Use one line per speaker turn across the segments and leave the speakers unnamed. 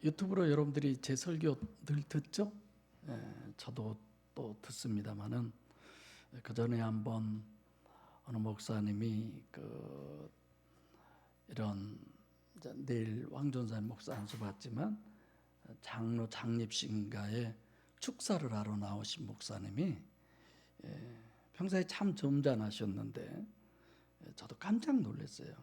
유튜브로 여러분들이 제 설교 늘 듣죠? 저도 또 듣습니다만은 그 전에 한번 어느 목사님이 이런 내일 왕존사님 목사 안수 받지만 장로 장립식인가에 축사를 하러 나오신 목사님이 평소에 참 점잖으셨는데 저도 깜짝 놀랐어요.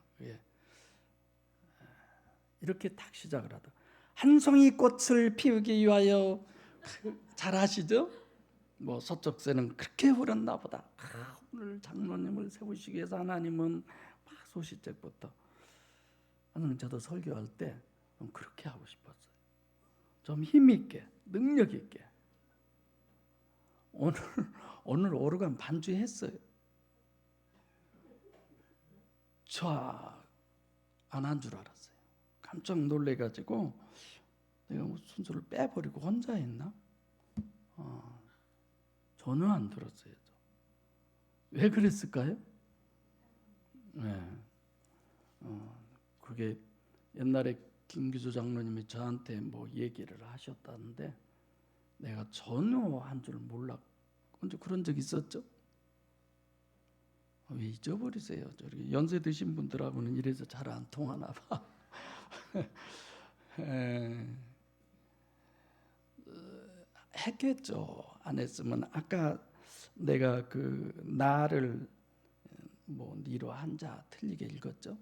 이렇게 딱 시작을 하다. 한 송이 꽃을 피우기 위하여. 잘 아시죠? 뭐 서쪽새는 그렇게 울었나 보다. 오늘 장로님을 세우시기 위해서 하나님은 막 소시적부터. 저도 설교할 때 좀 그렇게 하고 싶었어요. 좀 힘있게, 능력있게. 오늘 오르간 반주했어요. 저 안 한 줄 알았어요. 깜짝 놀래가지고 내가 순서를 빼버리고 혼자 했나? 전혀 안 들었어요. 왜 그랬을까요? 네. 그게 옛날에 김기조 장로님이 저한테 뭐 얘기를 하셨다는데 내가 전혀 한 줄 몰랐. 언제 그런 적 있었죠? 왜 잊어버리세요? 저렇게 연세 드신 분들하고는 이래서 잘 안 통하나 봐. 했겠죠. 안 했으면 아까 내가 그 나를 뭐 니로 한자 틀리게 읽었죠.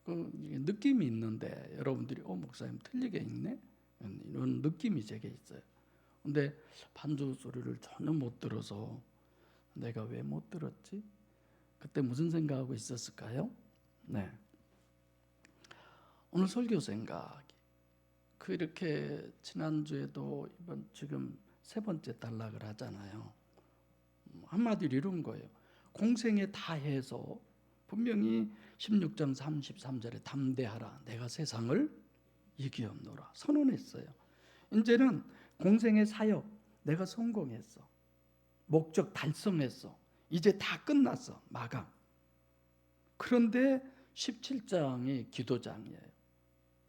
그 느낌이 있는데 여러분들이 목사님 틀리게 읽네 이런 느낌이 제게 있어요. 근데 반주 소리를 전혀 못 들어서 내가 왜 못 들었지? 그때 무슨 생각하고 있었을까요? 네. 오늘 설교 생각이 이렇게 지난주에도 이번 지금 세 번째 단락을 하잖아요. 한마디로 이런 거예요. 공생에 다해서 분명히 16장 33절에 담대하라 내가 세상을 이기었노라 선언했어요. 이제는 공생의 사역 내가 성공했어. 목적 달성했어. 이제 다 끝났어. 마감. 그런데 17장이 기도장이에요.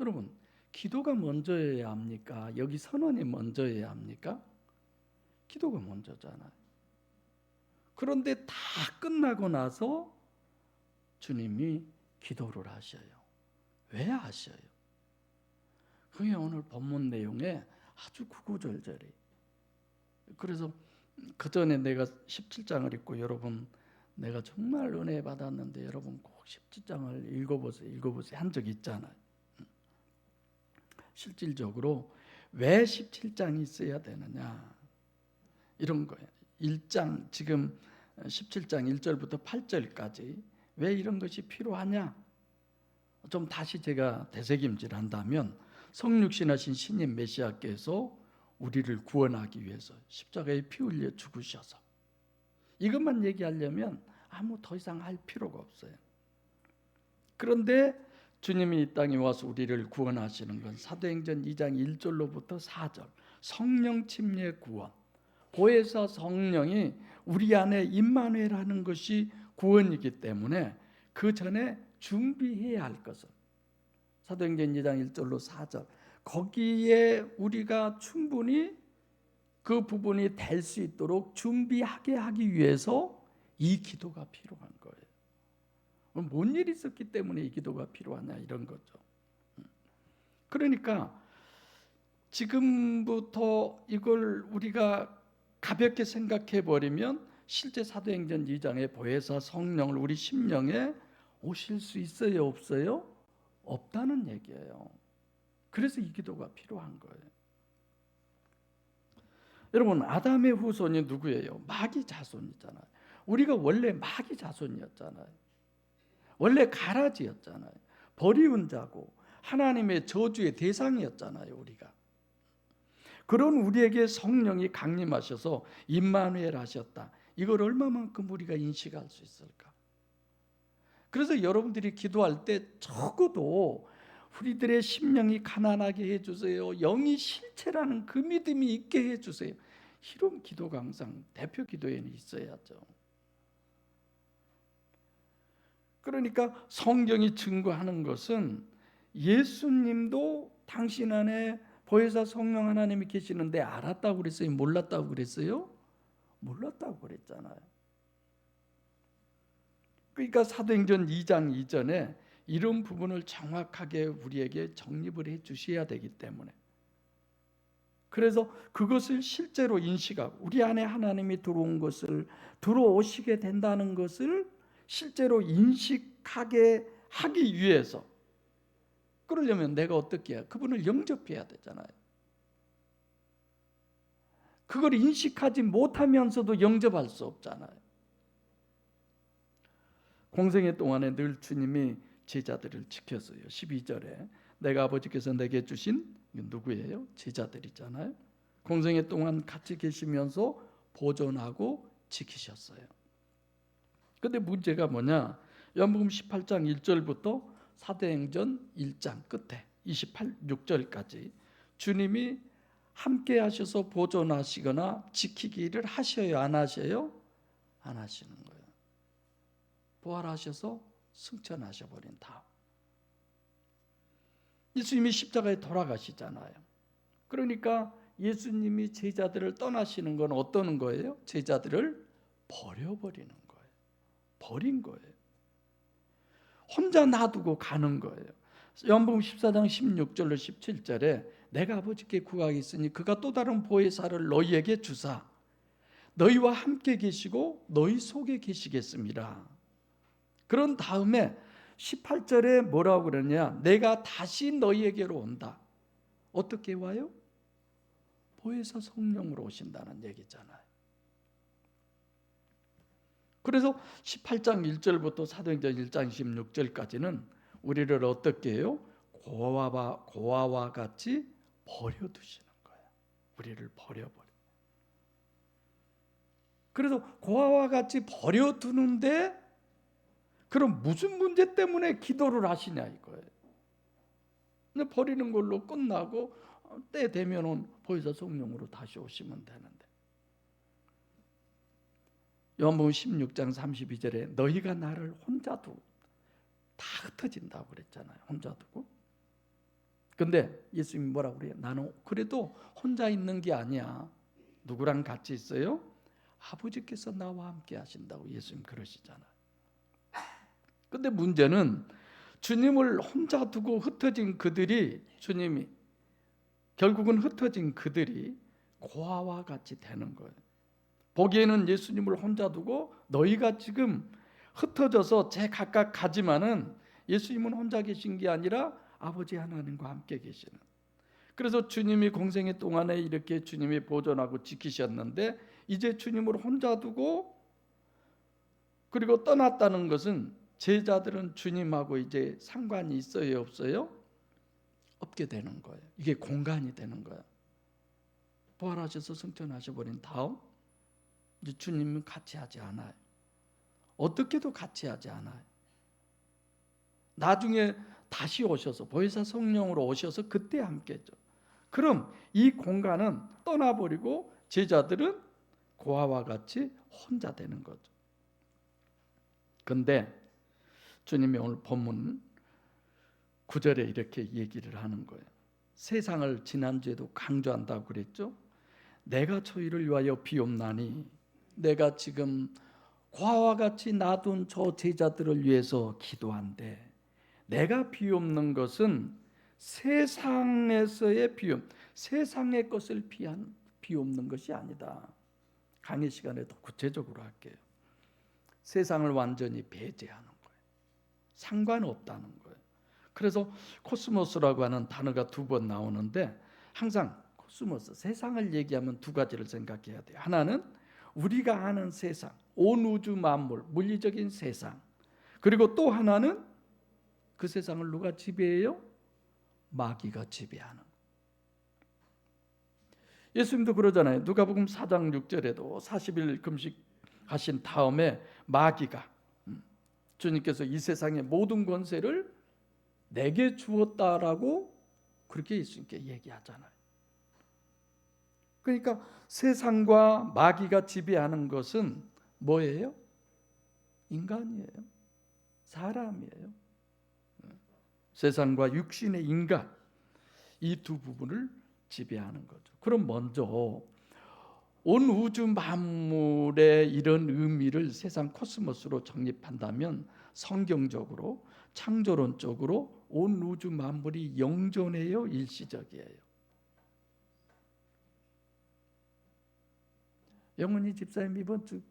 여러분 기도가 먼저여야 합니까? 여기 선언이 먼저여야 합니까? 기도가 먼저잖아요. 그런데 다 끝나고 나서 주님이 기도를 하셔요. 왜 하셔요? 그게 오늘 본문 내용에 아주 구구절절히. 그래서 그 전에 내가 17장을 읽고 여러분 내가 정말 은혜 받았는데 여러분 꼭 17장을 읽어보세요 한 적 있잖아요. 실질적으로 왜 17장이 있어야 되느냐 이런 거예요. 1장 지금 17장 1절부터 8절까지 왜 이런 것이 필요하냐? 좀 다시 제가 되새김질한다면 성육신하신 신인 메시아께서 우리를 구원하기 위해서 십자가에 피 흘려 죽으셔서 이것만 얘기하려면 아무 더 이상 할 필요가 없어요. 그런데 주님이 이 땅에 와서 우리를 구원하시는 건 사도행전 2장 1절로부터 4절 성령 침례 구원 보혜사 성령이 우리 안에 임마누엘하는 것이 구원이기 때문에 그 전에 준비해야 할 것은 사도행전 2장 1절로 4절 거기에 우리가 충분히 그 부분이 될 수 있도록 준비하게 하기 위해서 이 기도가 필요한 거예요. 뭔 일이 있었기 때문에 이 기도가 필요하냐 이런 거죠. 그러니까 지금부터 이걸 우리가 가볍게 생각해 버리면 실제 사도행전 2장의 보혜사 성령을 우리 심령에 오실 수 있어요 없어요? 없다는 얘기예요. 그래서 이 기도가 필요한 거예요. 여러분 아담의 후손이 누구예요? 마귀 자손이잖아요. 우리가 원래 마귀 자손이었잖아요. 원래 가라지였잖아요. 버리운 자고 하나님의 저주의 대상이었잖아요. 우리가. 그런 우리에게 성령이 강림하셔서 임마누엘 하셨다. 이걸 얼마만큼 우리가 인식할 수 있을까? 그래서 여러분들이 기도할 때 적어도 우리들의 심령이 가난하게 해주세요. 영이 실체라는 그 믿음이 있게 해주세요. 이런 기도가 항상 대표 기도에는 있어야죠. 그러니까 성경이 증거하는 것은 예수님도 당신 안에 보혜사 성령 하나님이 계시는데 알았다고 그랬어요? 몰랐다고 그랬어요? 몰랐다고 그랬잖아요. 그러니까 사도행전 2장 이전에 이런 부분을 정확하게 우리에게 정립을 해 주셔야 되기 때문에, 그래서 그것을 실제로 인식하고 우리 안에 하나님이 들어온 것을, 들어오시게 된다는 것을 실제로 인식하게 하기 위해서, 그러려면 내가 어떻게 해야? 그분을 영접해야 되잖아요. 그걸 인식하지 못하면서도 영접할 수 없잖아요. 공생애 동안에 늘 주님이 제자들을 지켰어요. 12절에 내가 아버지께서 내게 주신, 누구예요? 제자들이잖아요. 공생애 동안 같이 계시면서 보존하고 지키셨어요. 근데 문제가 뭐냐? 요한복음 18장 1절부터 사도행전 1장 끝에 26절까지 주님이 함께 하셔서 보존하시거나 지키기를 하셔요? 안 하셔요? 안 하시는 거예요. 부활하셔서 승천하셔 버린 다음 예수님이 십자가에 돌아가시잖아요. 그러니까 예수님이 제자들을 떠나시는 건 어떤 거예요? 제자들을 버려버리는 거예요. 버린 거예요. 혼자 놔두고 가는 거예요. 요한복음 14장 16절로 17절에 내가 아버지께 구하겠으니 그가 또 다른 보혜사를 너희에게 주사 너희와 함께 계시고 너희 속에 계시겠습니다. 그런 다음에 18절에 뭐라고 그러냐? 내가 다시 너희에게로 온다. 어떻게 와요? 보혜사 성령으로 오신다는 얘기잖아요. 그래서 18장 1절부터 사도행전 1장 16절까지는 우리를 어떻게 해요? 고아와 같이 버려두시는 거예요. 우리를 버려버려. 그래서 고아와 같이 버려두는데 그럼 무슨 문제 때문에 기도를 하시냐 이거예요. 근데 버리는 걸로 끝나고 때 되면은 보혜사 성령으로 다시 오시면 되는데. 요한복음 16장 32절에 너희가 나를 혼자 두고 다 흩어진다고 그랬잖아요. 혼자 두고. 근데 예수님이 뭐라고 그래요? 나는 그래도 혼자 있는 게 아니야. 누구랑 같이 있어요? 아버지께서 나와 함께 하신다고 예수님 그러시잖아요. 근데 문제는 주님을 혼자 두고 흩어진 그들이, 주님이 결국은 흩어진 그들이 고아와 같이 되는 거예요. 보기에는 예수님을 혼자 두고 너희가 지금 흩어져서 제 각각 가지만은 예수님은 혼자 계신 게 아니라 아버지 하나님과 함께 계시는. 그래서 주님이 공생애 동안에 이렇게 주님이 보존하고 지키셨는데 이제 주님을 혼자 두고 그리고 떠났다는 것은 제자들은 주님하고 이제 상관이 있어요, 없어요? 없게 되는 거예요. 이게 공간이 되는 거예요. 부활하셔서 승천하셔 버린 다음 이제 주님은 같이 하지 않아요. 어떻게도 같이 하지 않아요. 나중에 다시 오셔서 보혜사 성령으로 오셔서 그때 함께죠. 그럼 이 공간은 떠나버리고 제자들은 고아와 같이 혼자 되는 거죠. 근데 주님이 오늘 본문 9절에 이렇게 얘기를 하는 거예요. 세상을 지난주에도 강조한다고 그랬죠. 내가 저희를 위하여 비옵나니 내가 지금 고아와 같이 놔둔 저 제자들을 위해서 기도한대. 내가 비옵는 것은 세상에서의 비움, 세상의 것을 비옵는 것이 아니다. 강의 시간에 더 구체적으로 할게요. 세상을 완전히 배제하는 거예요. 상관없다는 거예요. 그래서 코스모스라고 하는 단어가 2번 나오는데 항상 코스모스, 세상을 얘기하면 2가지를 생각해야 돼요. 하나는 우리가 아는 세상, 온 우주 만물, 물리적인 세상. 그리고 또 하나는 그 세상을 누가 지배해요? 마귀가 지배하는. 예수님도 그러잖아요. 누가복음 4장 6절에도 40일 금식하신 다음에 마귀가, 주님께서 이 세상의 모든 권세를 내게 주었다라고 그렇게 예수님께 얘기하잖아요. 그러니까 세상과 마귀가 지배하는 것은 뭐예요? 인간이에요. 사람이에요. 세상과 육신의 인간. 이 두 부분을 지배하는 거죠. 그럼 먼저 온 우주 만물의 이런 의미를 세상 코스모스로 정립한다면 성경적으로 창조론적으로 온 우주 만물이 영존해요, 일시적이에요? 영원히 집사님 이번 주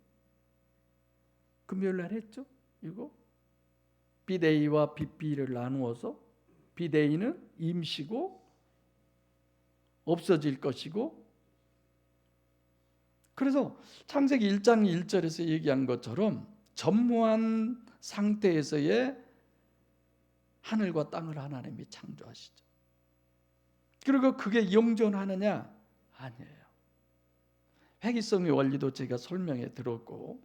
금요일 날 했죠? 이거 비데이와 빗비를 나누어서 비데이는 임시고 없어질 것이고, 그래서 창세기 1장 1절에서 얘기한 것처럼 전무한 상태에서의 하늘과 땅을 하나님이 창조하시죠. 그리고 그게 영존하느냐? 아니에요. 회귀성의 원리도 제가 설명해 들었고,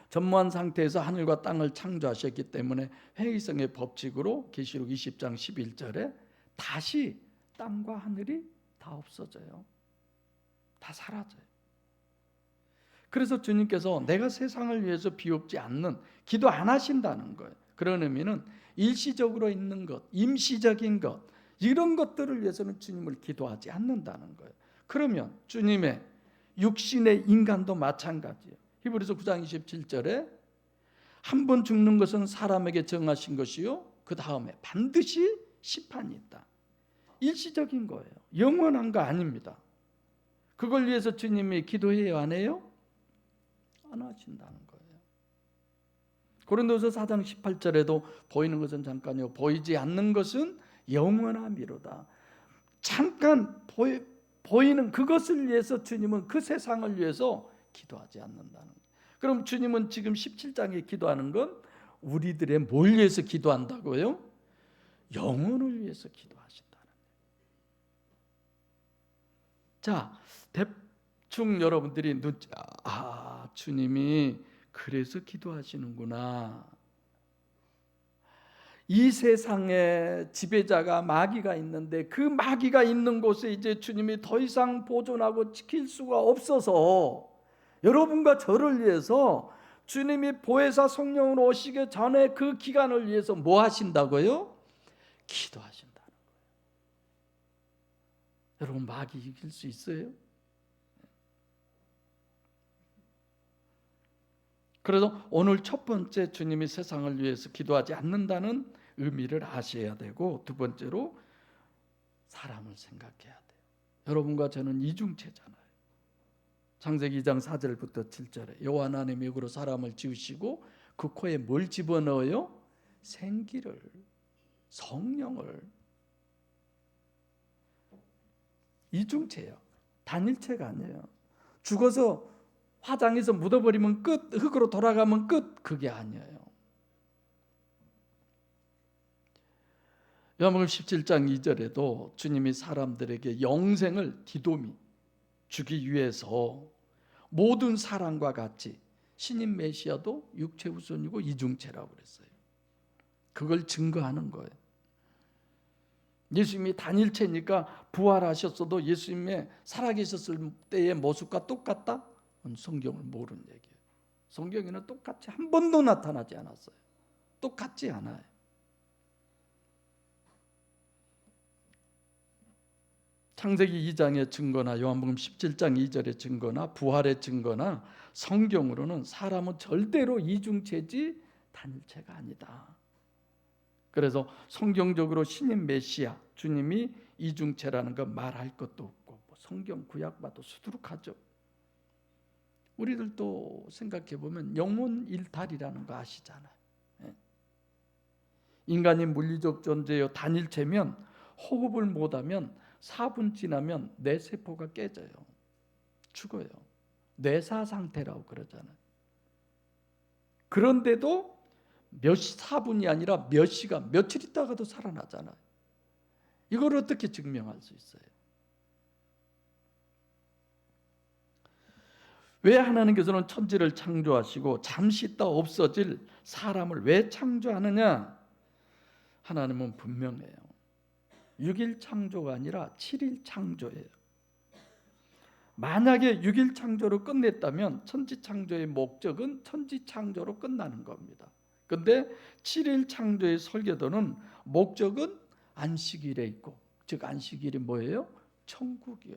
전무한 상태에서 하늘과 땅을 창조하셨기 때문에 회귀성의 법칙으로 계시록 20장 11절에 다시 땅과 하늘이 다 없어져요. 다 사라져요. 그래서 주님께서 내가 세상을 위해서 비옵지 않는, 기도 안 하신다는 거예요. 그런 의미는 일시적으로 있는 것, 임시적인 것, 이런 것들을 위해서는 주님을 기도하지 않는다는 거예요. 그러면 주님의 육신의 인간도 마찬가지예요. 히브리서 9장 27절에 한 번 죽는 것은 사람에게 정하신 것이요, 그 다음에 반드시 심판이 있다. 일시적인 거예요. 영원한 거 아닙니다. 그걸 위해서 주님이 기도해요, 안 해요? 안 하신다는 거예요. 고린도서 4장 18절에도 보이는 것은 잠깐이요, 보이지 않는 것은 영원함이로다. 잠깐 보이는 그것을 위해서 주님은 그 세상을 위해서 기도하지 않는다는 거예요. 그럼 주님은 지금 17장에 기도하는 건 우리들의 뭘 위해서 기도한다고요? 영혼을 위해서 기도하신다는 거예요. 자, 대충 여러분들이 주님이 그래서 기도하시는구나. 이 세상에 지배자가 마귀가 있는데 그 마귀가 있는 곳에 이제 주님이 더 이상 보존하고 지킬 수가 없어서 여러분과 저를 위해서 주님이 보혜사 성령으로 오시기 전에 그 기간을 위해서 뭐 하신다고요? 기도하신다는 거예요. 여러분, 마귀 이길 수 있어요? 그래서 오늘 첫 번째, 주님이 세상을 위해서 기도하지 않는다는 의미를 아셔야 되고, 두 번째로 사람을 생각해야 돼요. 여러분과 저는 이중체잖아요. 창세기 2장 4절부터 7절에 여호와 하나님이 그로 사람을 지으시고 그 코에 뭘 집어넣어요? 생기를, 성령을. 이중체예요. 단일체가 아니에요. 죽어서 화장해서 묻어버리면 끝, 흙으로 돌아가면 끝, 그게 아니에요. 요한복음 17장 2절에도 주님이 사람들에게 영생을 디도미 주기 위해서 모든 사람과 같이 신인 메시아도 육체 후손이고 이중체라고 그랬어요. 그걸 증거하는 거예요. 예수님이 단일체니까 부활하셨어도 예수님의 살아계셨을 때의 모습과 똑같다? 성경을 모르는 얘기예요. 성경에는 똑같이 한 번도 나타나지 않았어요. 똑같지 않아요. 창세기 2장의 증거나 요한복음 17장 2절의 증거나 부활의 증거나 성경으로는 사람은 절대로 이중체지 단일체가 아니다. 그래서 성경적으로 신인 메시아 주님이 이중체라는 거 말할 것도 없고, 성경 구약 봐도 수두룩하죠. 우리들도 생각해 보면 영혼 일탈이라는 거 아시잖아요. 인간이 물리적 존재요, 단일체면 호흡을 못하면 4분 지나면 뇌 세포가 깨져요. 죽어요. 뇌사 상태라고 그러잖아요. 그런데도 4분이 아니라 몇 시간, 며칠 있다가도 살아나잖아요. 이걸 어떻게 증명할 수 있어요? 왜 하나님께서는 천지를 창조하시고 잠시 있다 없어질 사람을 왜 창조하느냐? 하나님은 분명해요. 6일 창조가 아니라 7일 창조예요. 만약에 6일 창조로 끝냈다면 천지 창조의 목적은 천지 창조로 끝나는 겁니다. 그런데 7일 창조의 설계도는 목적은 안식일에 있고, 즉 안식일이 뭐예요? 천국이요.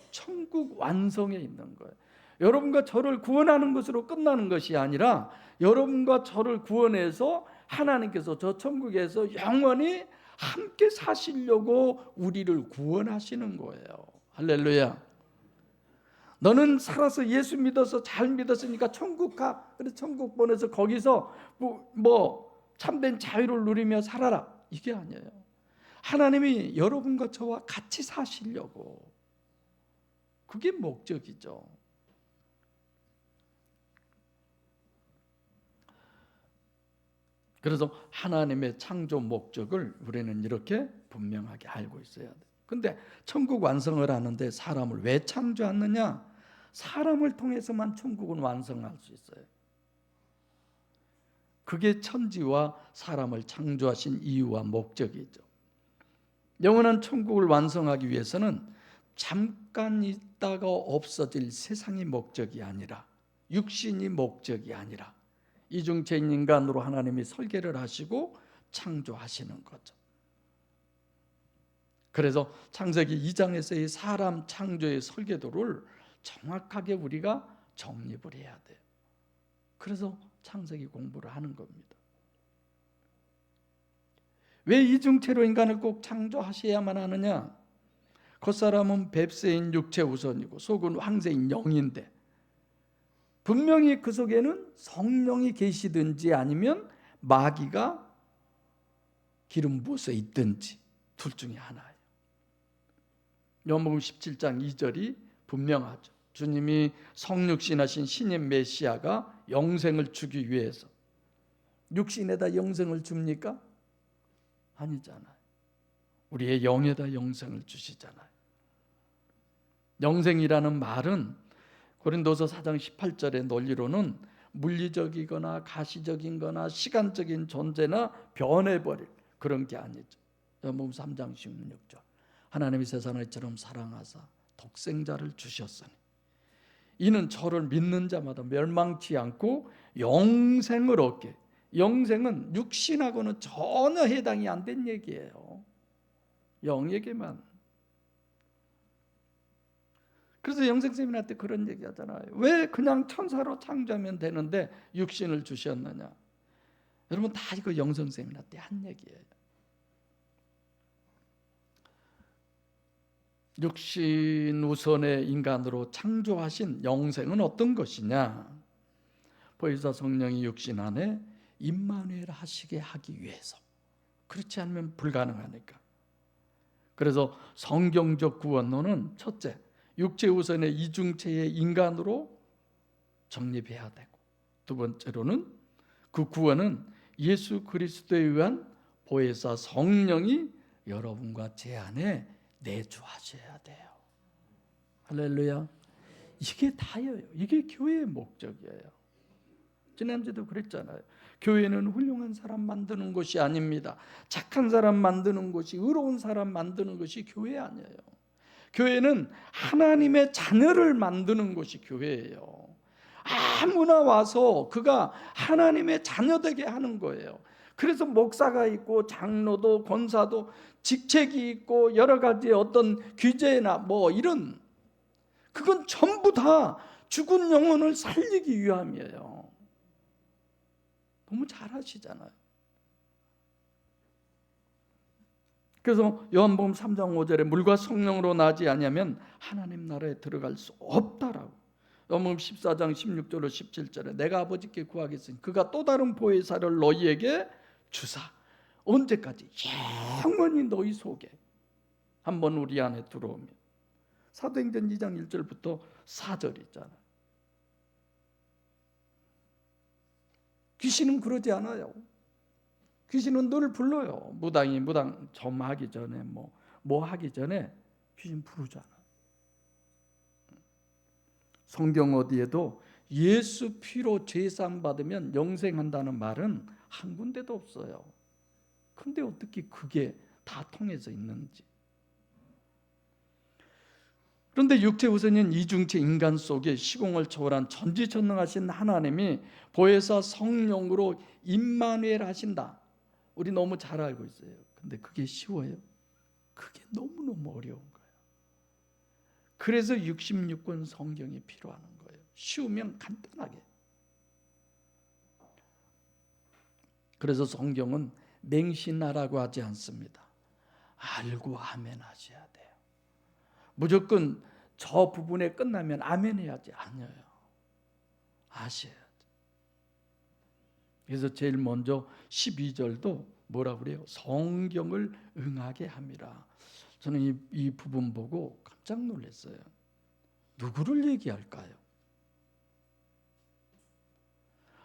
천국 완성에 있는 거예요. 여러분과 저를 구원하는 것으로 끝나는 것이 아니라 여러분과 저를 구원해서 하나님께서 저 천국에서 영원히 함께 사시려고 우리를 구원하시는 거예요. 할렐루야. 너는 살아서 예수 믿어서 잘 믿었으니까 천국 가. 그래서 천국 보내서 거기서 뭐 참된 자유를 누리며 살아라. 이게 아니에요. 하나님이 여러분과 저와 같이 사시려고. 그게 목적이죠. 그래서 하나님의 창조 목적을 우리는 이렇게 분명하게 알고 있어야 돼. 근데 천국 완성을 하는데 사람을 왜 창조했느냐? 사람을 통해서만 천국은 완성할 수 있어요. 그게 천지와 사람을 창조하신 이유와 목적이죠. 영원한 천국을 완성하기 위해서는 잠깐 있다가 없어질 세상이 목적이 아니라, 육신이 목적이 아니라 이중체인 인간으로 하나님이 설계를 하시고 창조하시는 거죠. 그래서 창세기 2장에서의 사람 창조의 설계도를 정확하게 우리가 정립을 해야 돼요. 그래서 창세기 공부를 하는 겁니다. 왜 이중체로 인간을 꼭 창조하셔야만 하느냐? 겉사람은 뱁새인 육체 우선이고 속은 황새인 영인데, 분명히 그 속에는 성령이 계시든지 아니면 마귀가 기름 부어서 있든지 둘 중에 하나예요. 요한복음 17장 2절이 분명하죠. 주님이 성육신하신 신인 메시아가 영생을 주기 위해서 육신에다 영생을 줍니까? 아니잖아요. 우리의 영에다 영생을 주시잖아요. 영생이라는 말은 고린도서 4장 18절의 논리로는 물리적이거나 가시적인 거나 시간적인 존재나 변해버릴 그런 게 아니죠. 요한복음 3장 16절 하나님이 세상을 이처럼 사랑하사 독생자를 주셨으니 이는 저를 믿는 자마다 멸망치 않고 영생을 얻게. 영생은 육신하고는 전혀 해당이 안 된 얘기예요. 영에게만. 그래서 영생쌤한테 그런 얘기 하잖아요. 왜 그냥 천사로 창조하면 되는데 육신을 주셨느냐? 여러분 다 이거 영생쌤한테 한 얘기예요. 육신 우선의 인간으로 창조하신 영생은 어떤 것이냐? 보혜사 성령이 육신 안에 임마누엘 하시게 하기 위해서. 그렇지 않으면 불가능하니까. 그래서 성경적 구원론은 첫째, 육체 우선의 이중체의 인간으로 정립해야 되고, 두 번째로는 그 구원은 예수 그리스도에 의한 보혜사 성령이 여러분과 제 안에 내주하셔야 돼요. 할렐루야. 이게 다예요. 이게 교회의 목적이에요. 지난주에도 그랬잖아요. 교회는 훌륭한 사람 만드는 것이 아닙니다. 착한 사람 만드는 것이, 의로운 사람 만드는 것이 교회 아니에요. 교회는 하나님의 자녀를 만드는 것이 교회예요. 아무나 와서 그가 하나님의 자녀 되게 하는 거예요. 그래서 목사가 있고 장로도 권사도 직책이 있고 여러 가지 어떤 규제나 뭐 이런, 그건 전부 다 죽은 영혼을 살리기 위함이에요. 너무 잘하시잖아요. 그래서 요한복음 3장 5절에 물과 성령으로 나지 아니하면 하나님 나라에 들어갈 수 없다라고. 요한복음 14장 16절로 17절에 내가 아버지께 구하겠으니 그가 또 다른 보혜사를 너희에게 주사. 언제까지? 영원히 너희 속에 한번 우리 안에 들어오면. 사도행전 2장 1절부터 4절 있잖아요. 귀신은 그러지 않아요. 귀신은 늘 불러요. 무당이 무당 점하기 전에 뭐 하기 전에 귀신 부르잖아. 성경 어디에도 예수 피로 죄사함 받으면 영생한다는 말은 한 군데도 없어요. 근데 어떻게 그게 다 통해서 있는지. 그런데 육체 우선인 이중체 인간 속에 시공을 초월한 전지전능하신 하나님이 보혜사 성령으로 임마누엘 하신다. 우리 너무 잘 알고 있어요. 근데 그게 쉬워요? 그게 너무너무 어려운 거예요. 그래서 66권 성경이 필요한 거예요. 쉬우면 간단하게. 그래서 성경은 맹신하라고 하지 않습니다. 알고 아멘 하셔야 돼요. 무조건 저 부분에 끝나면 아멘 해야지. 아니에요. 아셔야 돼요. 그래서 제일 먼저 12절도 뭐라 그래요? 성경을 응하게 함이라. 저는 이 부분 보고 깜짝 놀랐어요. 누구를 얘기할까요?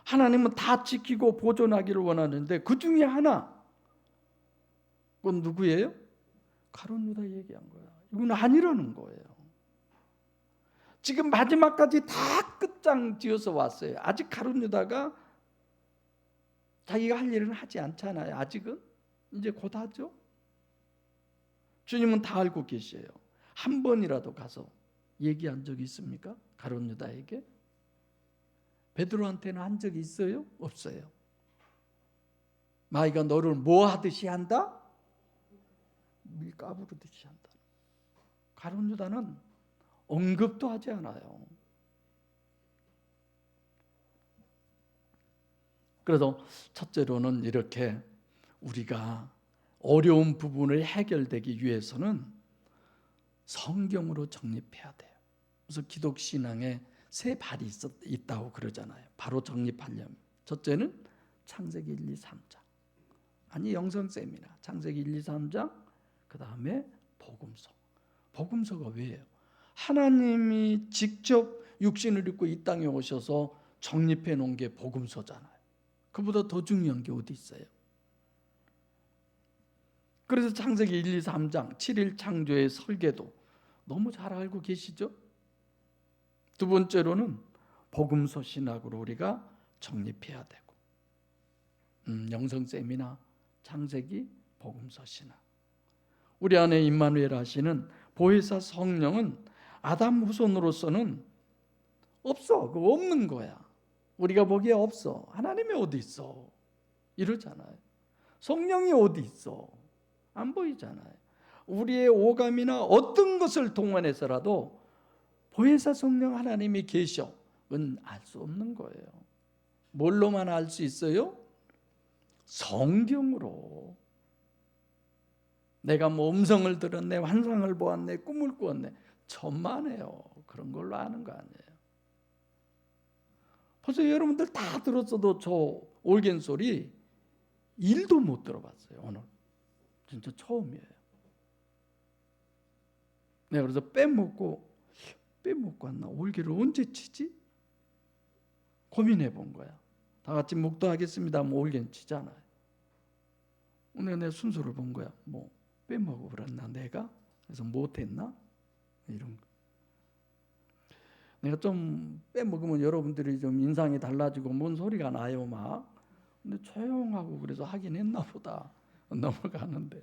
하나님은 다 지키고 보존하기를 원하는데 그 중에 하나, 그건 누구예요? 가룟 유다 얘기한 거야. 이건 아니라는 거예요. 지금 마지막까지 다 끝장 지어서 왔어요. 아직 가룟 유다가 자기가 할 일은 하지 않잖아요. 아직은. 이제 곧 하죠. 주님은 다 알고 계셔요. 한 번이라도 가서 얘기한 적이 있습니까? 가룟 유다에게? 베드로한테는 한 적이 있어요? 없어요. 마귀가 너를 뭐 하듯이 한다? 밀 까부르듯이 한다. 가룟 유다는 언급도 하지 않아요. 그래서 첫째로는 이렇게 우리가 어려운 부분을 해결되기 위해서는 성경으로 정립해야 돼요. 그래서 기독신앙에 세 발이 있다고 그러잖아요. 바로 정립하려면 첫째는 창세기 1, 2, 3장. 아니 영성 세미나 창세기 1, 2, 3장. 그 다음에 복음서. 복음서가 왜요? 하나님이 직접 육신을 입고 이 땅에 오셔서 정립해 놓은 게 복음서잖아요. 그보다 더 중요한 게 어디 있어요? 그래서 창세기 1, 2, 3장 7일 창조의 설계도 너무 잘 알고 계시죠? 두 번째로는 복음서 신학으로 우리가 정립해야 되고, 영성세미나 창세기 복음서 신학. 우리 안에 임마누엘 하시는 보혜사 성령은 아담 후손으로서는 없어. 그거 없는 거야. 우리가 보기에 없어. 하나님이 어디 있어? 이러잖아요. 성령이 어디 있어? 안 보이잖아요. 우리의 오감이나 어떤 것을 동원해서라도 보혜사 성령 하나님이 계셔. 그건 알 수 없는 거예요. 뭘로만 알 수 있어요? 성경으로. 내가 뭐 음성을 들었네, 환상을 보았네, 꿈을 꾸었네. 천만에요. 그런 걸로 아는 거 아니에요. 벌써 여러분들 다 들었어도 저 올겐 소리 1도 못 들어봤어요. 오늘 진짜 처음이에요. 내가 그래서 빼먹고 왔나? 올게를 언제 치지? 고민해 본 거야. 다 같이 묵도하겠습니다 하면 올게는 치잖아요. 오늘 내 순서를 본 거야. 뭐 빼먹어 버렸나 내가? 그래서 못했나? 이런 거. 내가 좀 빼먹으면 여러분들이 좀 인상이 달라지고 뭔 소리가 나요 막. 근데 조용하고 그래서 하긴 했나 보다. 넘어가는데.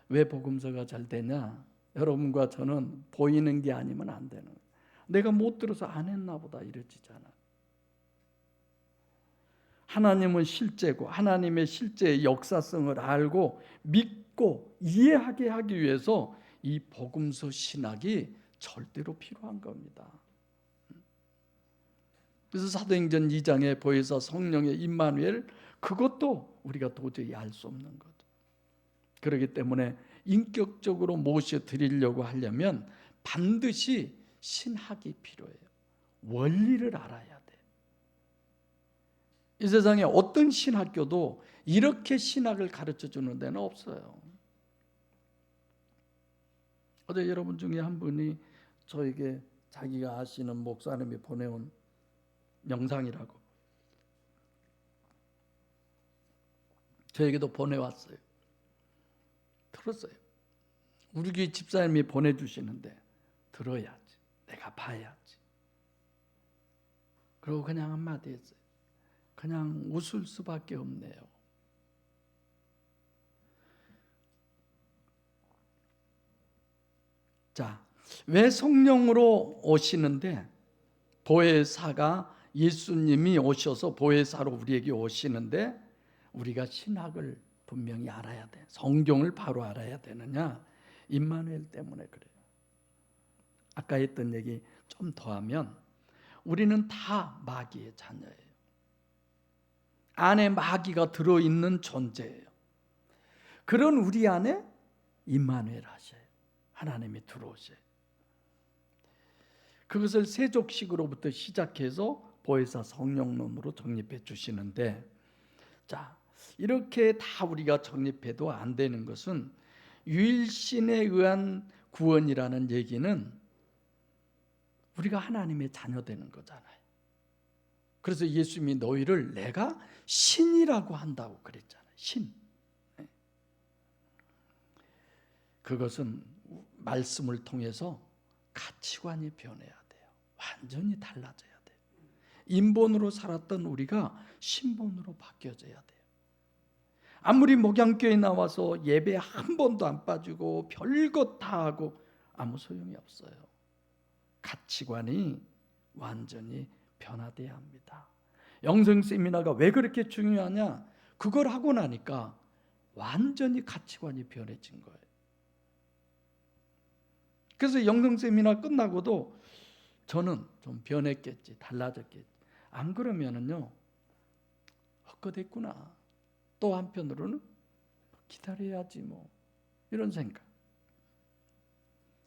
왜 복음서가 잘 되냐? 여러분과 저는 보이는 게 아니면 안 되는 거예요. 내가 못 들어서 안 했나 보다 이러지잖아. 하나님은 실제고 하나님의 실제의 역사성을 알고 믿고 이해하게 하기 위해서 이 복음서 신학이 절대로 필요한 겁니다. 그래서 사도행전 2장에 보혜사 성령의 임마누엘, 그것도 우리가 도저히 알 수 없는 거죠. 그렇기 때문에 인격적으로 모셔드리려고 하려면 반드시 신학이 필요해요. 원리를 알아야 돼. 이 세상에 어떤 신학교도 이렇게 신학을 가르쳐주는 데는 없어요. 어제 여러분 중에 한 분이 저에게 자기가 아시는 목사님이 보내온 영상이라고 저에게도 보내왔어요. 들었어요. 우리 교회 집사님이 보내주시는데 들어야지. 내가 봐야지. 그리고 그냥 한마디 했어요. 그냥 웃을 수밖에 없네요. 자, 왜 성령으로 오시는데 보혜사가 예수님이 오셔서 보혜사로 우리에게 오시는데 우리가 신학을 분명히 알아야 돼. 성경을 바로 알아야 되느냐? 임마누엘 때문에 그래요. 아까 했던 얘기 좀 더 하면 우리는 다 마귀의 자녀예요. 안에 마귀가 들어있는 존재예요. 그런 우리 안에 임마누엘 하셔요. 하나님이 들어오셔요. 그것을 세족식으로부터 시작해서 보혜사 성령론으로 정립해 주시는데, 자, 이렇게 다 우리가 정립해도 안 되는 것은 유일신에 의한 구원이라는 얘기는 우리가 하나님의 자녀 되는 거잖아요. 그래서 예수님이 너희를 내가 신이라고 한다고 그랬잖아요. 신. 그것은 말씀을 통해서 가치관이 변해야 돼요. 완전히 달라져야 돼요. 인본으로 살았던 우리가 신본으로 바뀌어져야 돼요. 아무리 목양교회 나와서 예배 한 번도 안 빠지고 별것 다 하고 아무 소용이 없어요. 가치관이 완전히 변화돼야 합니다. 영성 세미나가 왜 그렇게 중요하냐? 그걸 하고 나니까 완전히 가치관이 변해진 거예요. 그래서 영성 세미나 끝나고도 저는 좀 변했겠지, 달라졌겠지. 안 그러면은요, 헛것했구나. 또 한편으로는 기다려야지 뭐, 이런 생각.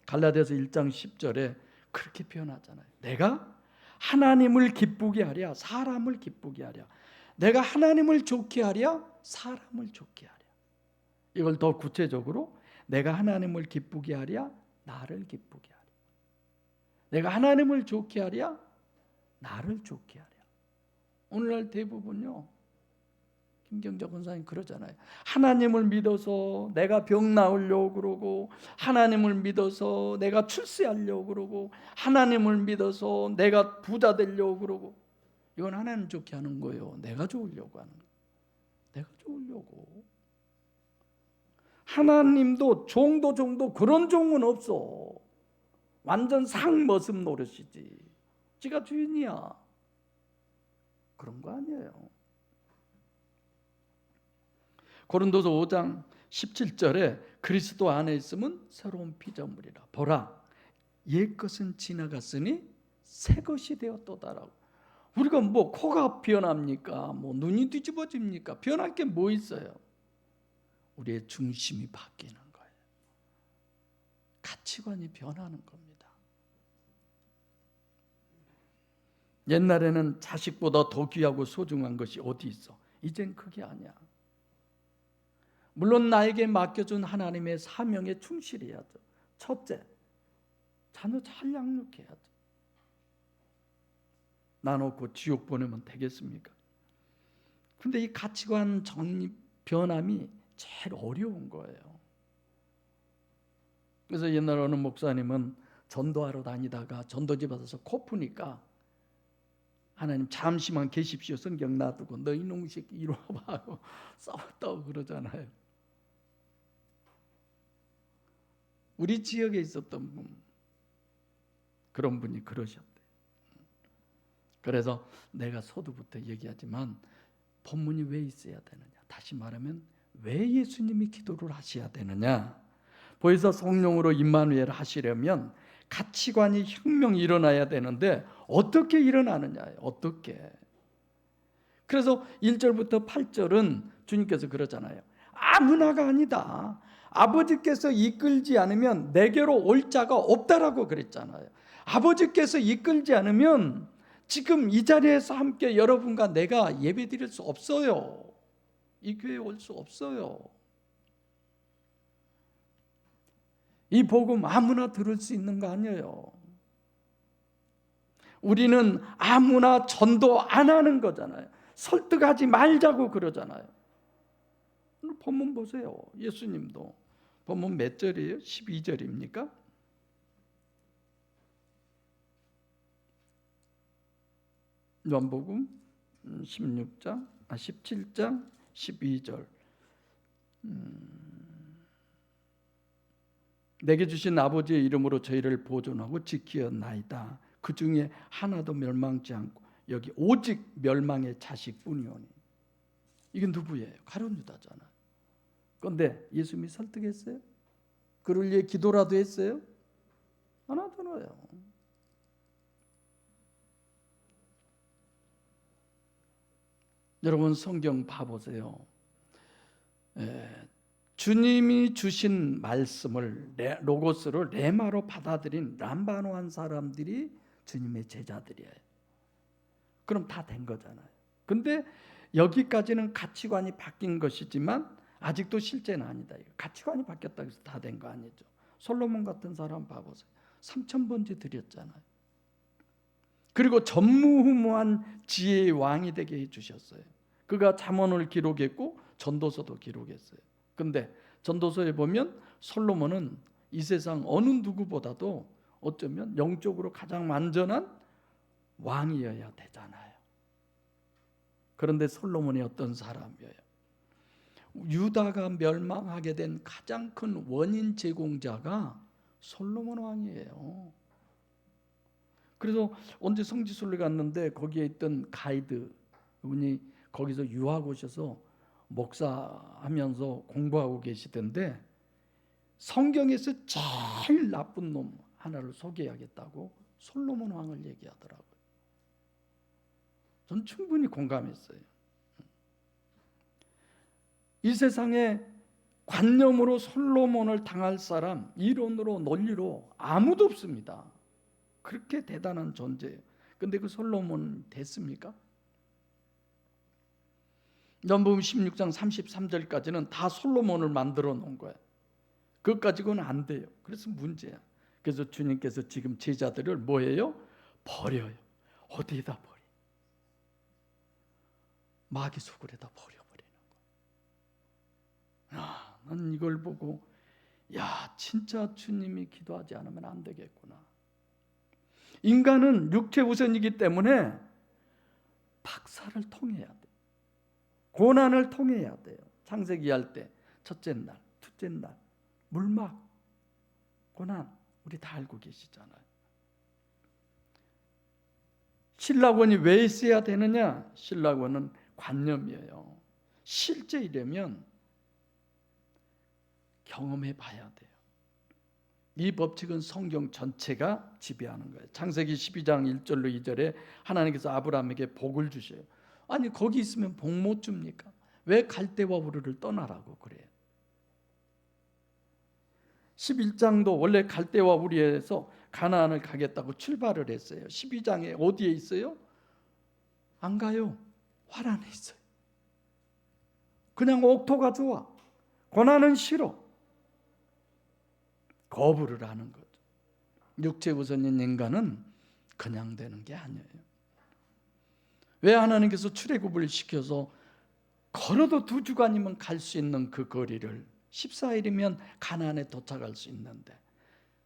갈라디아서 1장 10절에 그렇게 표현하잖아요. 내가 하나님을 기쁘게 하랴, 사람을 기쁘게 하랴. 내가 하나님을 좋게 하랴, 사람을 좋게 하랴. 이걸 더 구체적으로 내가 하나님을 기쁘게 하랴, 나를 기쁘게 하랴. 내가 하나님을 좋게 하랴, 나를 좋게 하랴. 오늘날 대부분요, 김경자 권사님 그러잖아요. 하나님을 믿어서 내가 병 나으려고 그러고, 하나님을 믿어서 내가 출세하려고 그러고, 하나님을 믿어서 내가 부자 되려고 그러고. 이건 하나님 좋게 하는 거예요. 내가 좋으려고 하는 거예요. 내가 좋으려고. 하나님도 종도 그런 종은 없어. 완전 상머슴 노릇이지. 지가 주인이야. 그런 거 아니에요. 고린도서 5장 17절에 그리스도 안에 있으면 새로운 피조물이라. 보라, 옛 것은 지나갔으니 새 것이 되었도다라고. 우리가 뭐 코가 변합니까? 뭐 눈이 뒤집어집니까? 변할 게 뭐 있어요? 우리의 중심이 바뀌는 거예요. 가치관이 변하는 겁니다. 옛날에는 자식보다 더 귀하고 소중한 것이 어디 있어? 이젠 그게 아니야. 물론 나에게 맡겨준 하나님의 사명에 충실해야죠. 첫째, 자녀 잘 양육해야죠. 나놓고 지옥 보내면 되겠습니까? 근데 이 가치관 정립 변함이 제일 어려운 거예요. 그래서 옛날 어느 목사님은 전도하러 다니다가 전도지 받아서 코 푸니까 하나님 잠시만 계십시오. 성경 놔두고 너 이놈의 새끼 이리 와봐 하고 싸웠다고 그러잖아요. 우리 지역에 있었던 분, 그런 분이 그러셨대요. 그래서 내가 서두부터 얘기하지만 본문이 왜 있어야 되느냐? 다시 말하면 왜 예수님이 기도를 하셔야 되느냐? 보혜사 성령으로 임마누엘 하시려면 가치관이 혁명이 일어나야 되는데 어떻게 일어나느냐? 어떻게? 그래서 1절부터 8절은 주님께서 그러잖아요. 아무나가 아니다. 아버지께서 이끌지 않으면 내게로 올 자가 없다라고 그랬잖아요. 아버지께서 이끌지 않으면 지금 이 자리에서 함께 여러분과 내가 예배 드릴 수 없어요. 이 교회에 올 수 없어요. 이 복음 아무나 들을 수 있는 거 아니에요. 우리는 아무나 전도 안 하는 거잖아요. 설득하지 말자고 그러잖아요. 본문 보세요. 예수님도 본문 몇 절이에요? 12절입니까? 요한복음 17장 12절. 내게 주신 아버지의 이름으로 저희를 보존하고 지키었나이다. 그 중에 하나도 멸망치 않고 여기 오직 멸망의 자식뿐이오니. 이게 누구예요? 가룟 유다잖아요. 그런데 예수님이 설득했어요? 그를 위해 기도라도 했어요? 안 하잖아요. 여러분 성경 봐보세요. 주님이 주신 말씀을 로고스를 레마로 받아들인 람바노한 사람들이 주님의 제자들이에요. 그럼 다 된 거잖아요. 근데 여기까지는 가치관이 바뀐 것이지만 아직도 실제는 아니다. 가치관이 바뀌었다고 해서 다 된 거 아니죠. 솔로몬 같은 사람 봐보세요. 3,000번째 드렸잖아요. 그리고 전무후무한 지혜의 왕이 되게 해주셨어요. 그가 잠언을 기록했고 전도서도 기록했어요. 근데 전도서에 보면 솔로몬은 이 세상 어느 누구보다도 어쩌면 영적으로 가장 완전한 왕이어야 되잖아요. 그런데 솔로몬이 어떤 사람이에요? 유다가 멸망하게 된 가장 큰 원인 제공자가 솔로몬 왕이에요. 그래서 언제 성지순례 갔는데 거기에 있던 가이드 분이 거기서 유학 오셔서 목사하면서 공부하고 계시던데 성경에서 제일 나쁜 놈 하나를 소개하겠다고 솔로몬 왕을 얘기하더라고요. 전 충분히 공감했어요. 이 세상에 관념으로 솔로몬을 당할 사람, 이론으로 논리로 아무도 없습니다. 그렇게 대단한 존재예요. 근데 그 솔로몬 됐습니까? 전부음 16장 33절까지는 다 솔로몬을 만들어 놓은 거예요. 그것 가지고는 안 돼요. 그래서 문제야. 그래서 주님께서 지금 제자들을 뭐예요? 버려요. 어디에다 버려? 마귀 속을에다 버려버리는 거예요. 난 이걸 보고 야, 진짜 주님이 기도하지 않으면 안 되겠구나. 인간은 육체 우선이기 때문에 박사를 통해야 돼. 고난을 통해야 돼요. 창세기 할 때 첫째 날, 둘째 날, 물막, 고난 우리 다 알고 계시잖아요. 신라권이 왜 있어야 되느냐? 신라권은 관념이에요. 실제 이러면 경험해 봐야 돼요. 이 법칙은 성경 전체가 지배하는 거예요. 창세기 12장 1절로 2절에 하나님께서 아브라함에게 복을 주셔요. 아니 거기 있으면 복 못 줍니까? 왜 갈대와 우르를 떠나라고 그래요? 11장도 원래 갈대와 우리에서 가나안을 가겠다고 출발을 했어요. 12장에 어디에 있어요? 안 가요. 화란에 있어요. 그냥 옥토가 좋아. 고난은 싫어. 거부를 하는 거죠. 육체 우선인 인간은 그냥 되는 게 아니에요. 왜 하나님께서 출애굽을 시켜서 걸어도 2주간이면 갈 수 있는 그 거리를 14일이면 가나안에 도착할 수 있는데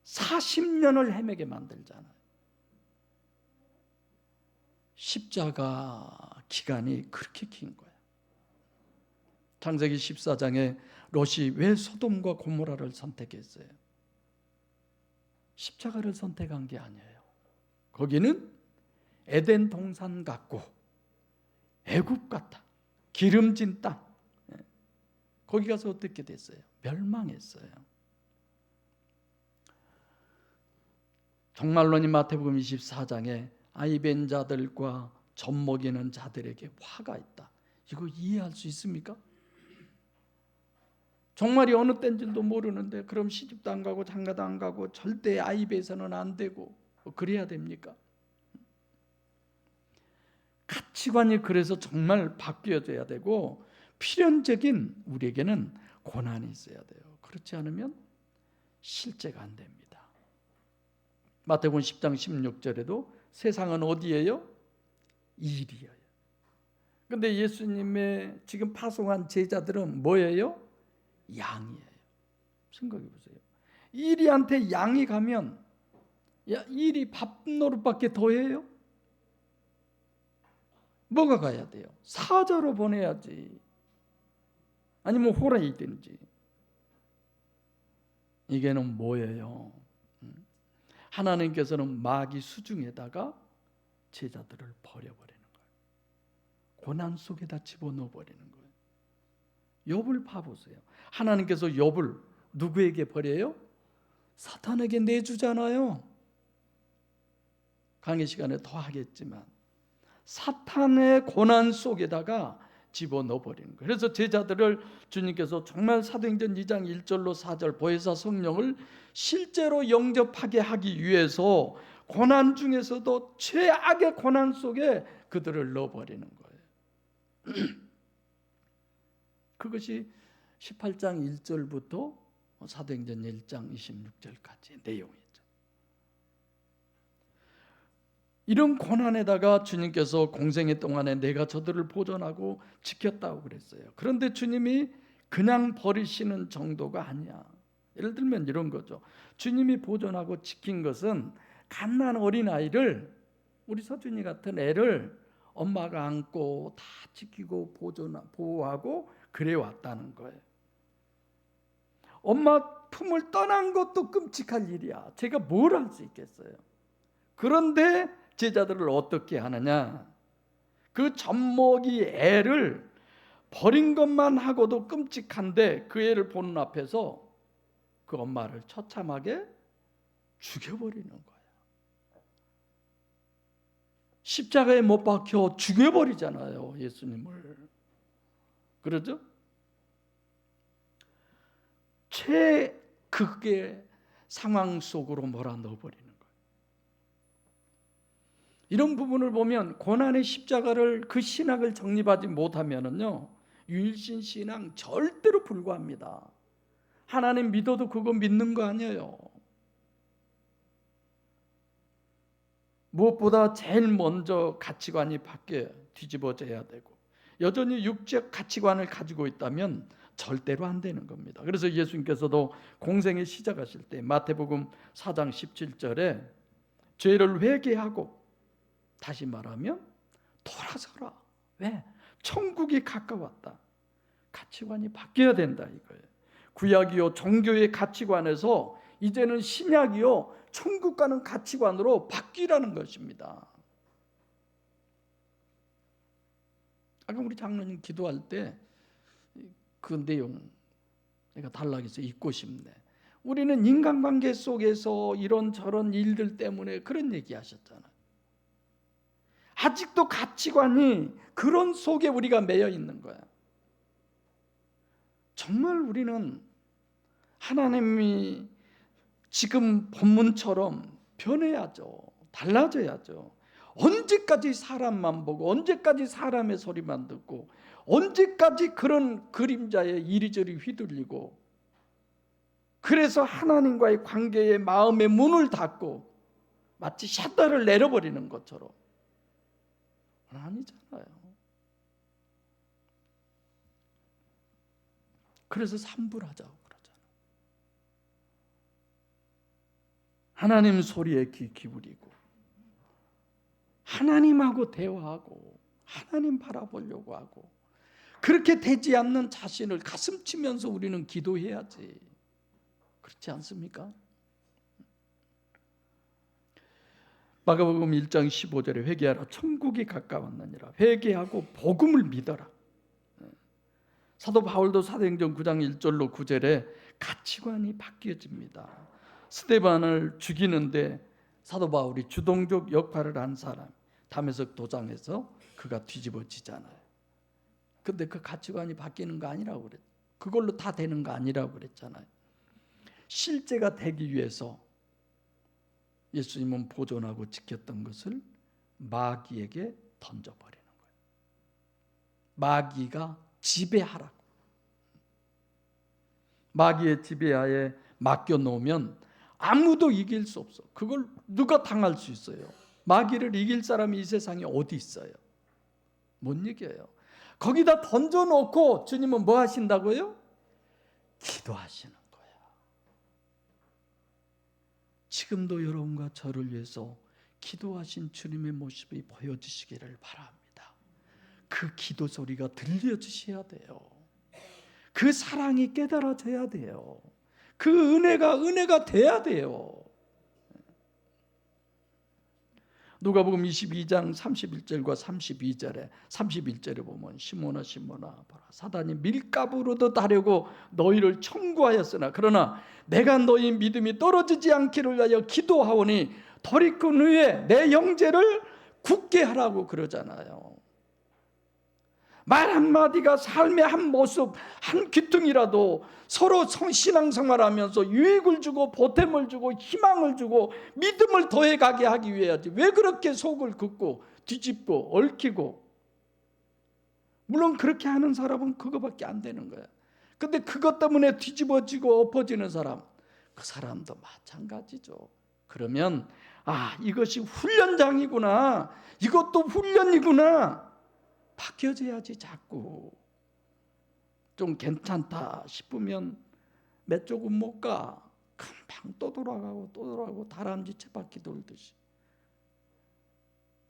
40년을 헤매게 만들잖아요. 십자가 기간이 그렇게 긴 거예요. 창세기 14장에 롯이 왜 소돔과 고모라를 선택했어요? 십자가를 선택한 게 아니에요. 거기는 에덴 동산 같고 애굽 같다. 기름진 땅. 거기 가서 어떻게 됐어요? 멸망했어요. 종말론이 마태복음 24장에 아이벤 자들과 젖먹이는 자들에게 화가 있다. 이거 이해할 수 있습니까? 종말이 어느 때인지도 모르는데 그럼 시집도 안 가고 장가도 안 가고 절대 아이배서는 안 되고 그래야 됩니까? 가치관이 그래서 정말 바뀌어져야 되고 필연적인 우리에게는 고난이 있어야 돼요. 그렇지 않으면 실제가 안 됩니다. 마태복음 10장 16절에도 세상은 어디예요? 일이에요. 근데 예수님의 지금 파송한 제자들은 뭐예요? 양이에요. 생각해 보세요. 일이한테 양이 가면 야, 일이 밥 노릇밖에 더 해요? 뭐가 가야 돼요? 사자로 보내야지. 아니면 호랑이든지. 이게는 뭐예요? 하나님께서는 마귀 수중에다가 제자들을 버려버리는 거예요. 고난 속에다 집어넣어버리는 거예요. 욥을 봐보세요. 하나님께서 욥을 누구에게 버려요? 사탄에게 내주잖아요. 강의 시간에 더 하겠지만 사탄의 고난 속에다가 집어넣어 버리는 거예요. 그래서 제자들을 주님께서 정말 사도행전 2장 1절로 4절 보혜사 성령을 실제로 영접하게 하기 위해서 고난 중에서도 최악의 고난 속에 그들을 넣어버리는 거예요. 그것이 18장 1절부터 사도행전 1장 26절까지의 내용이죠. 이런 고난에다가 주님께서 공생애 동안에 내가 저들을 보존하고 지켰다고 그랬어요. 그런데 주님이 그냥 버리시는 정도가 아니야. 예를 들면 이런 거죠. 주님이 보존하고 지킨 것은 갓난 어린아이를, 우리 서준이 같은 애를 엄마가 안고 다 지키고 보호하고 그래 왔다는 거예요. 엄마 품을 떠난 것도 끔찍할 일이야. 제가 뭘 할 수 있겠어요. 그런데 제자들을 어떻게 하느냐? 그 젖먹이 애를 버린 것만 하고도 끔찍한데 그 애를 보는 앞에서 그 엄마를 처참하게 죽여버리는 거야. 십자가에 못 박혀 죽여버리잖아요, 예수님을. 그러죠? 최극의 상황 속으로 몰아넣어버리는 거예요. 이런 부분을 보면 고난의 십자가를, 그 신학을 정립하지 못하면은요, 유일신 신앙 절대로 불구합니다. 하나님 믿어도 그거 믿는 거 아니에요. 무엇보다 제일 먼저 가치관이 바뀌어 뒤집어져야 되고, 여전히 육적 가치관을 가지고 있다면 절대로 안 되는 겁니다. 그래서 예수님께서도 공생에 시작하실 때 마태복음 4장 17절에 죄를 회개하고, 다시 말하면 돌아서라. 왜? 천국이 가까웠다. 가치관이 바뀌어야 된다 이거예요. 구약이요 종교의 가치관에서 이제는 신약이요 천국 가는 가치관으로 바뀌라는 것입니다. 아까 우리 장로님 기도할 때 그 내용 내가 단락해서 읽고 싶네. 우리는 인간관계 속에서 이런저런 일들 때문에 그런 얘기 하셨잖아요. 아직도 가치관이 그런 속에 우리가 매여 있는 거야. 정말 우리는 하나님이 지금 본문처럼 변해야죠. 달라져야죠. 언제까지 사람만 보고, 언제까지 사람의 소리만 듣고, 언제까지 그런 그림자에 이리저리 휘둘리고, 그래서 하나님과의 관계에 마음의 문을 닫고 마치 샷터를 내려버리는 것처럼. 아니잖아요. 그래서 삼불하자고 그러잖아요. 하나님 소리에 귀 기울이고 하나님하고 대화하고 하나님 바라보려고 하고, 그렇게 되지 않는 자신을 가슴 치면서 우리는 기도해야지. 그렇지 않습니까? 마가복음 1장 15절에 회개하라 천국이 가까웠느니라. 회개하고 복음을 믿어라. 사도 바울도 사도행전 9장 1절로 9절에 가치관이 바뀌어집니다. 스데반을 죽이는데 사도 바울이 주동적 역할을 한 사람, 다메섹 도장에서 그가 뒤집어지잖아요. 근데 그 가치관이 바뀌는 거 아니라고 그랬죠. 그걸로 다 되는 거 아니라고 그랬잖아요. 실제가 되기 위해서 예수님은 보존하고 지켰던 것을 마귀에게 던져버리는 거예요. 마귀가 지배하라고. 마귀의 지배하에 맡겨놓으면 아무도 이길 수 없어. 그걸 누가 당할 수 있어요? 마귀를 이길 사람이 이 세상에 어디 있어요? 못 이겨요. 거기다 던져놓고 주님은 뭐 하신다고요? 기도하시는 거야. 지금도 여러분과 저를 위해서 기도하신 주님의 모습이 보여지시기를 바랍니다. 그 기도 소리가 들려주셔야 돼요. 그 사랑이 깨달아져야 돼요. 그 은혜가 돼야 돼요. 누가복음 22장 31절과 31절에 보면 시몬아 보라, 사단이 밀가부르듯 하려고 너희를 청구하였으나 그러나 내가 너희 믿음이 떨어지지 않기를 위하여 기도하오니 돌이킨 후에 내 형제를 굳게 하라고 그러잖아요. 말 한마디가 삶의 한 모습, 한 귀퉁이라도 서로 신앙생활하면서 유익을 주고 보탬을 주고 희망을 주고 믿음을 더해가게 하기 위해야지. 왜 그렇게 속을 긋고 뒤집고 얽히고. 물론 그렇게 하는 사람은 그거밖에 안 되는 거야. 근데 그것 때문에 뒤집어지고 엎어지는 사람, 그 사람도 마찬가지죠. 그러면 이것이 훈련장이구나, 이것도 훈련이구나, 바뀌어져야지. 자꾸 좀 괜찮다 싶으면 몇 조금 못 가. 금방 또 돌아가고 다람쥐 쳇바퀴 돌듯이.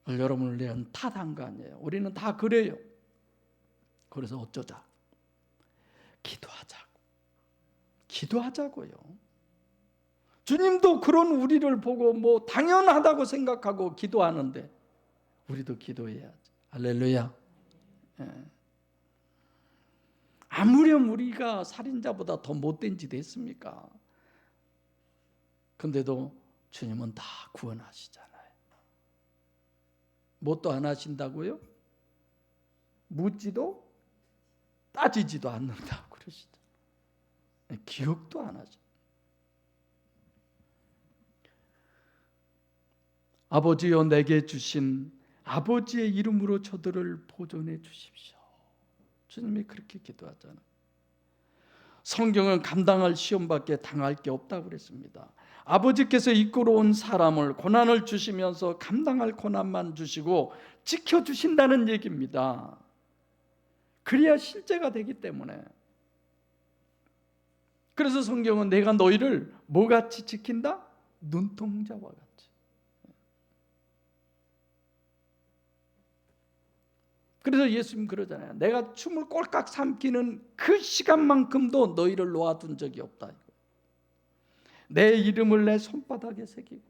여러분을 위한 탓한 거 아니에요. 우리는 다 그래요. 그래서 어쩌자? 기도하자고요. 주님도 그런 우리를 보고 당연하다고 생각하고 기도하는데 우리도 기도해야지. 할렐루야. 아무렴 우리가 살인자보다 더 못된 짓 했습니까? 근데도 주님은 다 구원하시잖아요. 뭣도 안 하신다고요? 묻지도 따지지도 않는다고 그러시죠. 기억도 안 하죠. 아버지여 내게 주신 아버지의 이름으로 저들을 보존해 주십시오. 주님이 그렇게 기도하잖아요. 성경은 감당할 시험밖에 당할 게 없다고 그랬습니다. 아버지께서 이끌어온 사람을 고난을 주시면서 감당할 고난만 주시고 지켜주신다는 얘기입니다. 그래야 실제가 되기 때문에. 그래서 성경은 내가 너희를 뭐같이 지킨다? 눈동자와 같이. 그래서 예수님 그러잖아요. 내가 춤을 꼴깍 삼키는 그 시간만큼도 너희를 놓아둔 적이 없다. 내 이름을 내 손바닥에 새기고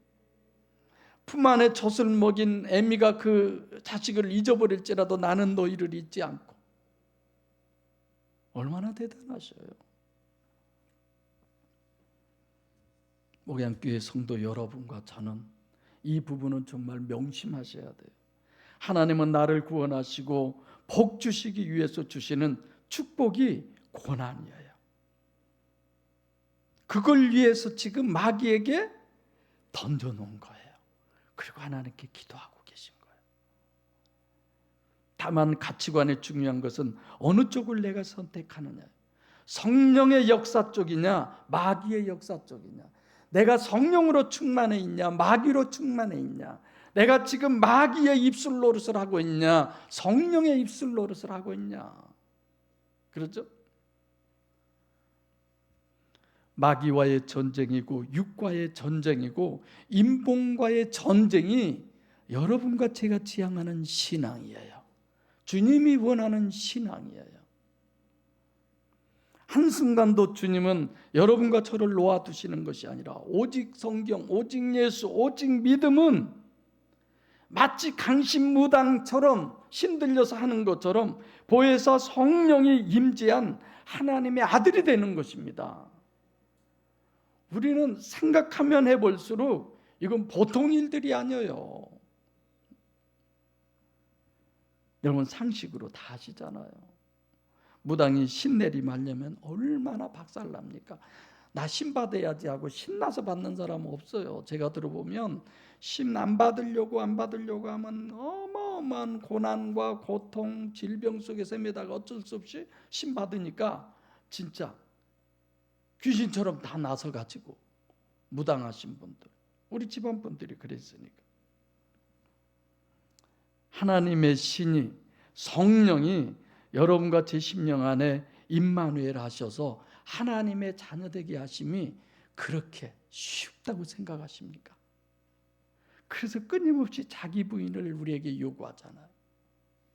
품 안에 젖을 먹인 애미가 그 자식을 잊어버릴지라도 나는 너희를 잊지 않고. 얼마나 대단하셔요. 목양교회 성도 여러분과 저는 이 부분은 정말 명심하셔야 돼요. 하나님은 나를 구원하시고 복 주시기 위해서 주시는 축복이 고난이에요. 그걸 위해서 지금 마귀에게 던져놓은 거예요. 그리고 하나님께 기도하고 계신 거예요. 다만 가치관이 중요한 것은 어느 쪽을 내가 선택하느냐. 성령의 역사 쪽이냐 마귀의 역사 쪽이냐. 내가 성령으로 충만해 있냐 마귀로 충만해 있냐. 내가 지금 마귀의 입술 노릇을 하고 있냐 성령의 입술 노릇을 하고 있냐. 그렇죠? 마귀와의 전쟁이고 육과의 전쟁이고 인본과의 전쟁이 여러분과 제가 지향하는 신앙이에요. 주님이 원하는 신앙이에요. 한순간도 주님은 여러분과 저를 놓아두시는 것이 아니라 오직 성경, 오직 예수, 오직 믿음은 마치 강신무당처럼 신들려서 하는 것처럼 보혜사 성령이 임재한 하나님의 아들이 되는 것입니다. 우리는 생각하면 해볼수록 이건 보통 일들이 아니에요. 여러분 상식으로 다 아시잖아요. 무당이 신내림 하려면 얼마나 박살납니까? 나 신 받아야지 하고 신나서 받는 사람은 없어요. 제가 들어보면 신 안 받으려고 하면 어마어마한 고난과 고통, 질병 속에 헤매다가 어쩔 수 없이 신 받으니까 진짜 귀신처럼 다 나서가지고 무당하신 분들, 우리 집안 분들이 그랬으니까. 하나님의 신이 성령이 여러분과 제 심령 안에 임마누엘 하셔서 하나님의 자녀되게 하심이 그렇게 쉽다고 생각하십니까? 그래서 끊임없이 자기 부인을 우리에게 요구하잖아요.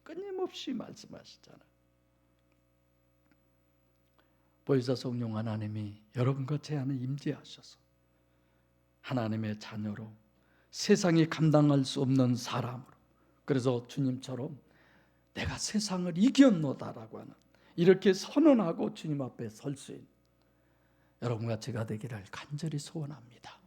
끊임없이 말씀하시잖아요. 보혜사 성령 하나님이 여러분과 제 안에 임재하셔서 하나님의 자녀로 세상이 감당할 수 없는 사람으로, 그래서 주님처럼 내가 세상을 이겼노다라고 하는, 이렇게 선언하고 주님 앞에 설 수 있는 여러분과 제가 되기를 간절히 소원합니다.